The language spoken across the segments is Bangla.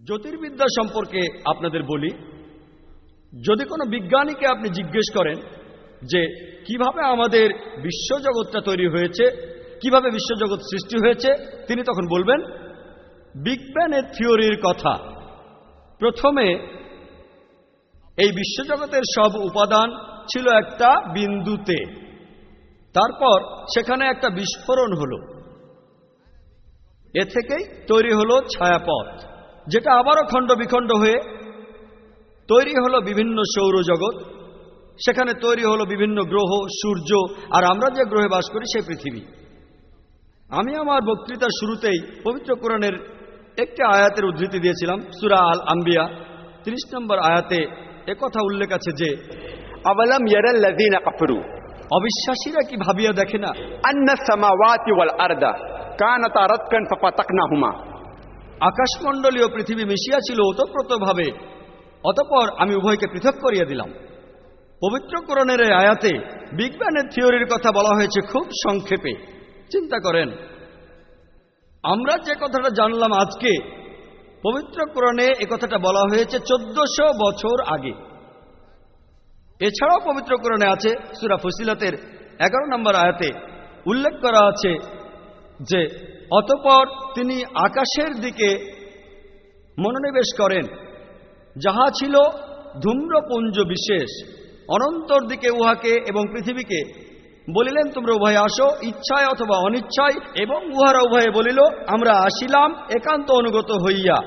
জ্যোতির্বিদ্যা সম্পর্কে আপনাদের বলি, যদি কোনো বিজ্ঞানীকে আপনি জিজ্ঞেস করেন যে কিভাবে আমাদের বিশ্বজগৎটা তৈরি হয়েছে, কিভাবে বিশ্বজগৎ সৃষ্টি হয়েছে, তিনি তখন বলবেন বিগ ব্যাংয়ের থিওরির কথা। প্রথমে এই বিশ্বজগতের সব উপাদান ছিল একটা বিন্দুতে, তারপর সেখানে একটা বিস্ফোরণ হলো, এ থেকেই তৈরি হলো ছায়াপথ, যেটা আবারও খণ্ড বিখণ্ড হয়ে তৈরি হলো বিভিন্ন সৌরজগৎ, সেখানে তৈরি হলো বিভিন্ন গ্রহ, সূর্য, আর আমরা যে গ্রহে বাস করি সেই পৃথিবী। আমি আমার বক্তৃতার শুরুতেই পবিত্র কোরআনের একটি আয়াতের উদ্ধৃতি দিয়েছিলাম, সূরা আল আম্বিয়া 30 নম্বর আয়াতে একথা উল্লেখ আছে যে আওয়ালাম ইয়ারাল্লাযীনা কাফারু, অবিশ্বাসীরা কি ভাবিয়া দেখে না আন্নাস সামাওয়াতি ওয়াল আরদা কানাতা রাতকান ফাফাতাকনাহুমা, আকাশমণ্ডলীয় পৃথিবী মিশিয়া ছিল ওতপ্রোতভাবে, অতঃপর আমি উভয়কে পৃথক করিয়া দিলাম। পবিত্র কোরআনের এই আয়াতে বিগ ব্যাংয়ের থিওরির কথা বলা হয়েছে খুব সংক্ষেপে। চিন্তা করেন, আমরা যে কথাটা জানলাম আজকে, পবিত্র কোরআনে এ কথাটা বলা হয়েছে 1400 বছর আগে। এছাড়াও পবিত্র কোরআনে আছে, সূরা ফুসিলাতের 11 নম্বর আয়াতে উল্লেখ করা আছে যে অতঃপর তিনি আকাশের দিকে মনোনিবেশ করেন, যাহা ছিল ধূম্রপুঞ্জ বিশেষ, অনন্তর দিকে উহাকে এবং পৃথিবীকে বলিলেন তোমরা উভয়ে আসো, ইচ্ছায় অথবা অনিচ্ছায়, এবং উহারা উভয়ে বলিল আমরা আসিলাম একান্ত অনুগত হইয়া।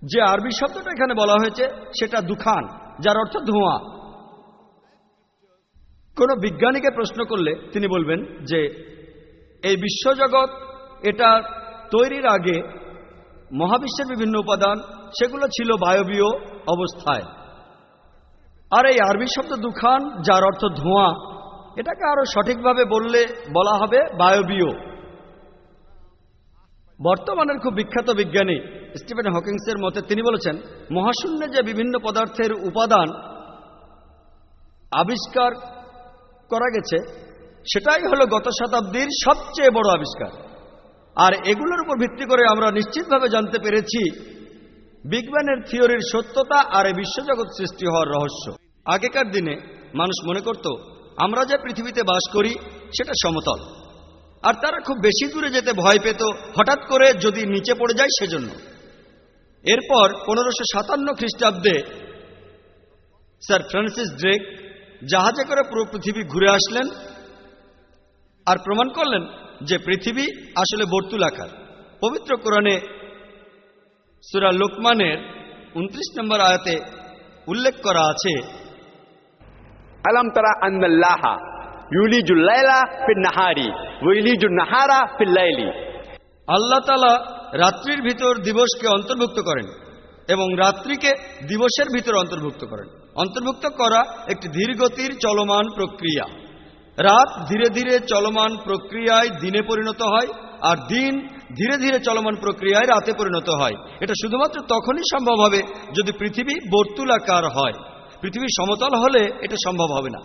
যে আরবি শব্দটা এখানে বলা হয়েছে সেটা দুখান, যার অর্থ ধোঁয়া। কোনো বিজ্ঞানীকে প্রশ্ন করলে তিনি বলবেন যে এই বিশ্বজগৎ এটা তৈরির আগে মহাবিশ্বের বিভিন্ন উপাদান সেগুলো ছিল বায়বীয় অবস্থায়। আর এই আরবি শব্দ দুখান, যার অর্থ ধোঁয়া, এটাকে আরো সঠিকভাবে বলা হবে বায়বীয়। বর্তমানের খুব বিখ্যাত বিজ্ঞানী স্টিফেন হকিংসের মতে তিনি বলেছেন মহাশূন্যে যে বিভিন্ন পদার্থের উপাদান আবিষ্কার করা গেছে সেটাই হলো গত শতাব্দীর সবচেয়ে বড় আবিষ্কার। আর এগুলোর উপর ভিত্তি করে আমরা নিশ্চিতভাবে জানতে পেরেছি বিগ ব্যাংয়ের থিওরির সত্যতা আর এই বিশ্বজগৎ সৃষ্টি হওয়ার রহস্য। আগেকার দিনে মানুষ মনে করত আমরা যে পৃথিবীতে বাস করি সেটা সমতল, আর তারা খুব বেশি দূরে যেতে ভয় পেত হঠাৎ করে যদি নিচে পড়ে যায় সেজন্য। এরপর 1557 খ্রিস্টাব্দে স্যার ফ্রান্সিস ড্রেক জাহাজে করে পুরো পৃথিবী ঘুরে আসলেন আর প্রমাণ করলেন যে পৃথিবী আসলে বর্তুলাকার। পবিত্র কোরআনে সূরা লোকমানের 29 নম্বর আয়াতে উল্লেখ করা আছে আলাম তারা আন্নাল্লাহা ইউলিজুল লাইলা ফিন নাহারি ওয়া ইউলিজুন নাহারা ফিল লাইলি, আল্লাহ তাআলা রাত্রির ভিতর দিবসকে অন্তর্ভুক্ত করেন এবং রাত্রিকে দিবসের ভিতর অন্তর্ভুক্ত করেন। অন্তর্ভুক্ত করা একটি ধীরগতির চলমান প্রক্রিয়া। রাত ধীরে ধীরে চলমান প্রক্রিয়ায় দিনে পরিণত হয়, আর দিন ধীরে ধীরে চলমান প্রক্রিয়ায় রাতে পরিণত হয়। এটা শুধুমাত্র তখনই সম্ভব হবে যদি পৃথিবী বর্তুলাকার হয়। পৃথিবী সমতল হলে এটা সম্ভব হবে না।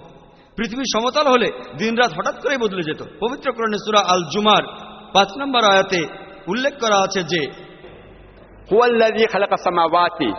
পৃথিবী সমতল হলে দিনরাত হঠাৎ করেই বদলে যেত। পবিত্র কোরআনে সূরা আল জুমার 5 নম্বর আয়াতে উল্লেখ করা আছে যে হুয়াল্লাযী খালাকাস সামাওয়াতি